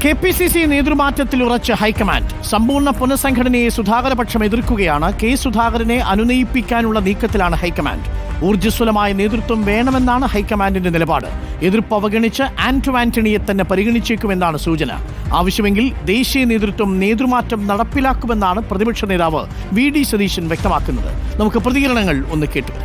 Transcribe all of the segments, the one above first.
KPCC നേതൃമാറ്റത്തിൽ ഉറച്ച high command. സമ്പൂർണ്ണ പുനഃസംഘടനയെ സുധാകരപക്ഷം എതിർക്കുകയാണ്. K സുധാകരനെ അനുനയിപ്പിക്കാനുള്ള നീക്കത്തിലാണ് ഹൈക്കമാൻഡ്. ഊർജ്ജസ്വലമായ നേതൃത്വം വേണമെന്നാണ് ഹൈക്കമാൻഡിന്റെ നിലപാട്. എതിർപ്പ് അവഗണിച്ച് ആന്റണിയെ തന്നെ പരിഗണിച്ചേക്കുമെന്നാണ് സൂചന. ആവശ്യമെങ്കിൽ ദേശീയ നേതൃത്വം നേതൃമാറ്റം നടപ്പിലാക്കുമെന്നാണ് പ്രതിപക്ഷ നേതാവ് VD സതീശൻ വ്യക്തമാക്കുന്നത്. നമുക്ക് പ്രതികരണങ്ങൾ ഒന്ന് കേട്ടു.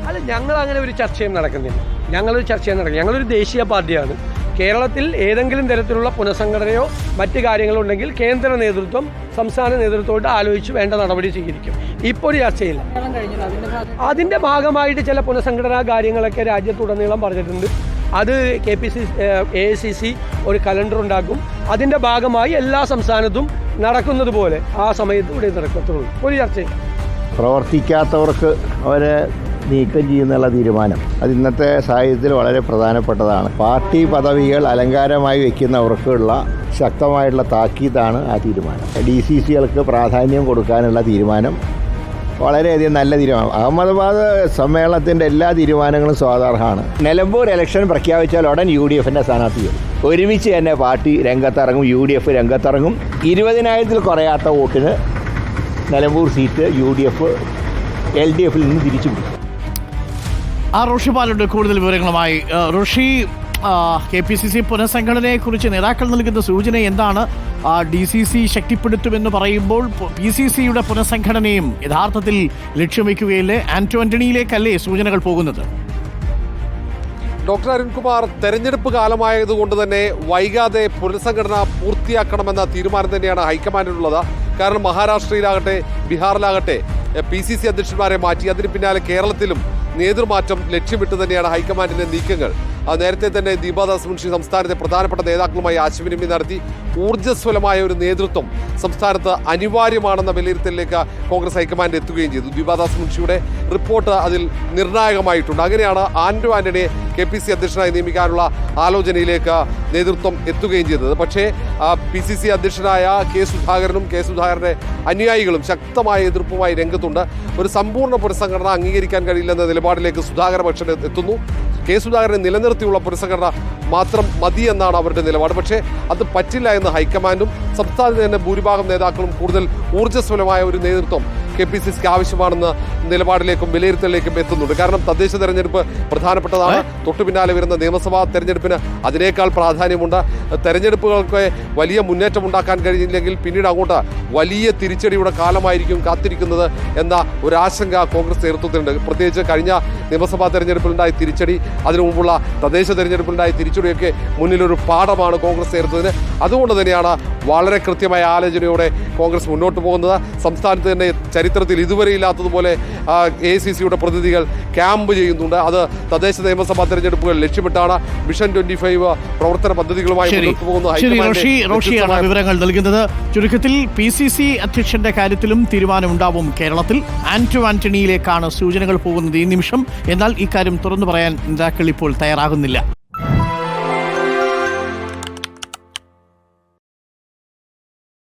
അല്ല, ഞങ്ങൾ അങ്ങനെ ഒരു ചർച്ചയും നടക്കുന്നില്ല. ഞങ്ങളൊരു ദേശീയ പാർട്ടിയാണ്. കേരളത്തിൽ ഏതെങ്കിലും തരത്തിലുള്ള പുനഃസംഘടനയോ മറ്റ് കാര്യങ്ങളോ ഉണ്ടെങ്കിൽ കേന്ദ്ര നേതൃത്വം സംസ്ഥാന നേതൃത്വത്തോട് ആലോചിച്ച് വേണ്ട നടപടി സ്വീകരിക്കും. ഇപ്പോൾ ഒരു ചർച്ചയില്ല. അതിൻ്റെ ഭാഗമായിട്ട് ചില പുനഃസംഘടനാ കാര്യങ്ങളൊക്കെ രാജ്യത്തുടനീളം പറഞ്ഞിട്ടുണ്ട്. അത് AICC ഒരു കലണ്ടർ ഉണ്ടാക്കും. അതിൻ്റെ ഭാഗമായി എല്ലാ സംസ്ഥാനത്തും നടക്കുന്നത് പോലെ ആ സമയത്ത് ഇവിടെ നടക്കത്തുള്ളൂ. ഒരു ചർച്ചയില്ല. പ്രവർത്തിക്കാത്തവർക്ക് അവരെ നീക്കം ചെയ്യുന്നുള്ള തീരുമാനം അത് ഇന്നത്തെ സാഹചര്യത്തിൽ വളരെ പ്രധാനപ്പെട്ടതാണ്. പാർട്ടി പദവികൾ അലങ്കാരമായി വയ്ക്കുന്നവർക്കുള്ള ശക്തമായിട്ടുള്ള താക്കീതാണ് ആ തീരുമാനം. DCCകൾക്ക് പ്രാധാന്യം കൊടുക്കാനുള്ള തീരുമാനം വളരെയധികം നല്ല തീരുമാനം. അഹമ്മദാബാദ് സമ്മേളനത്തിൻ്റെ എല്ലാ തീരുമാനങ്ങളും സ്വാഗതാർഹമാണ്. നിലമ്പൂർ ഇലക്ഷൻ പ്രഖ്യാപിച്ചാൽ ഉടൻ UDFൻ്റെ സ്ഥാനാർത്ഥി വരും. ഒരുമിച്ച് തന്നെ പാർട്ടി രംഗത്തിറങ്ങും, UDF രംഗത്തിറങ്ങും. 20,000-ൽ കുറയാത്ത വോട്ടിന് നിലമ്പൂർ സീറ്റ് UDF LDFിൽ നിന്ന് തിരിച്ചു പിടിക്കും. റോഷി പാലുണ്ട് കൂടുതൽ വിവരങ്ങളുമായി. റോഷി, KPCC പുനഃസംഘടനയെക്കുറിച്ച് നേതാക്കൾ നൽകുന്ന സൂചന എന്താണ്? DCC ശക്തിപ്പെടുത്തുമെന്ന് പറയുമ്പോൾ PCCയുടെ പുനഃസംഘടനയും യഥാർത്ഥത്തിൽ ലക്ഷ്യം വയ്ക്കുകയല്ലേ? ആന്റണിയിലേക്കല്ലേ സൂചനകൾ പോകുന്നത്? ഡോക്ടർ അരുൺകുമാർ, തെരഞ്ഞെടുപ്പ് കാലമായതുകൊണ്ട് തന്നെ വൈകാതെ പുനഃസംഘടന പൂർത്തിയാക്കണമെന്ന തീരുമാനം തന്നെയാണ് ഹൈക്കമാൻഡിനുള്ളത്. കാരണം മഹാരാഷ്ട്രയിലാകട്ടെ ബീഹാറിലാകട്ടെ PCC അധ്യക്ഷന്മാരെ മാറ്റി. അതിന് പിന്നാലെ കേരളത്തിലും നേതൃമാറ്റം ലക്ഷ്യമിട്ട് തന്നെയാണ് ഹൈക്കമാൻഡിന്റെ നീക്കങ്ങൾ. നേരത്തെ തന്നെ ദീപാദാസ് മുൻഷി സംസ്ഥാനത്തെ പ്രധാനപ്പെട്ട നേതാക്കളുമായി ആശയവിനിമയം നടത്തി. ഊർജ്ജസ്വലമായ ഒരു നേതൃത്വം സംസ്ഥാനത്ത് അനിവാര്യമാണെന്ന വിലയിരുത്തലിലേക്ക് കോൺഗ്രസ് ഹൈക്കമാൻഡ് എത്തുകയും ചെയ്തു. ദീപാദാസ് മുൻഷിയുടെ റിപ്പോർട്ട് അതിൽ നിർണായകമായിട്ടുണ്ട്. അങ്ങനെയാണ് ആന്റണിയെ KPCC അധ്യക്ഷനായി നിയമിക്കാനുള്ള ആലോചനയിലേക്ക് നേതൃത്വം എത്തുകയും ചെയ്തത്. പക്ഷേ PCC അധ്യക്ഷനായ കെ സുധാകരന്റെ അനുയായികളും ശക്തമായ എതിർപ്പുമായി രംഗത്തുണ്ട്. ഒരു സമ്പൂർണ്ണ പുനഃസംഘടന അംഗീകരിക്കാൻ കഴിയില്ലെന്ന നിലപാടിലേക്ക് സുധാകരപക്ഷം എത്തുന്നു. കെ സുധാകരനെ നിലനിർത്തിയുള്ള പുനഃസംഘടന മാത്രം മതി എന്നാണ് അവരുടെ നിലപാട്. പക്ഷേ അത് പറ്റില്ല എന്ന് ഹൈക്കമാൻഡും സംസ്ഥാനത്ത് തന്നെ ഭൂരിഭാഗം നേതാക്കളും കൂടുതൽ ഊർജ്ജസ്വലമായ ഒരു നേതൃത്വം KPCCക്ക് ആവശ്യമാണെന്ന നിലപാടിലേക്കും വിലയിരുത്തലിലേക്കും എത്തുന്നുണ്ട്. കാരണം തദ്ദേശ തെരഞ്ഞെടുപ്പ് പ്രധാനപ്പെട്ടതാണ്. തൊട്ടു പിന്നാലെ വരുന്ന നിയമസഭാ തെരഞ്ഞെടുപ്പിന് അതിനേക്കാൾ പ്രാധാന്യമുണ്ട്. തെരഞ്ഞെടുപ്പുകൾക്ക് വലിയ മുന്നേറ്റം ഉണ്ടാക്കാൻ കഴിഞ്ഞില്ലെങ്കിൽ പിന്നീട് അങ്ങോട്ട് വലിയ തിരിച്ചടിയുടെ കാലമായിരിക്കും കാത്തിരിക്കുന്നത് എന്ന ഒരു ആശങ്ക കോൺഗ്രസ് നേതൃത്വത്തിലുണ്ട്. പ്രത്യേകിച്ച് കഴിഞ്ഞ നിയമസഭാ തെരഞ്ഞെടുപ്പിലുണ്ടായ തിരിച്ചടി, അതിനു മുമ്പുള്ള തദ്ദേശ തെരഞ്ഞെടുപ്പിലുണ്ടായ തിരിച്ചടിയൊക്കെ മുന്നിലൊരു പാഠമാണ് കോൺഗ്രസ് നേതൃത്വത്തിന്. അതുകൊണ്ട് തന്നെയാണ് വളരെ കൃത്യമായ ആലോചനയോടെ കോൺഗ്രസ് മുന്നോട്ട് പോകുന്നത്. സംസ്ഥാനത്ത് തന്നെ ചരിത്രത്തിൽ ഇതുവരെ ഇല്ലാത്തതുപോലെ AICCയുടെ പ്രതിനിധികൾ ക്യാമ്പ് ചെയ്യുന്നുണ്ട്. അത് തദ്ദേശ നിയമസഭാ തെരഞ്ഞെടുപ്പുകൾ ലക്ഷ്യമിട്ടാണ്. വിഷൻ 25 പ്രവർത്തന പദ്ധതികളുമായി മുന്നോട്ട് പോകുന്ന വിവരങ്ങൾ നൽകുന്നത്. ചുരുക്കത്തിൽ PCC അധ്യക്ഷന്റെ കാര്യത്തിലും തീരുമാനമുണ്ടാവും കേരളത്തിൽ. ആന്റണിയിലേക്കാണ് സൂചനകൾ പോകുന്നത് ഈ നിമിഷം. എന്നാൽ ഇക്കാര്യം തുറന്നു പറയാൻ നേതാക്കൾ ഇപ്പോൾ തയ്യാറാകുന്നില്ല.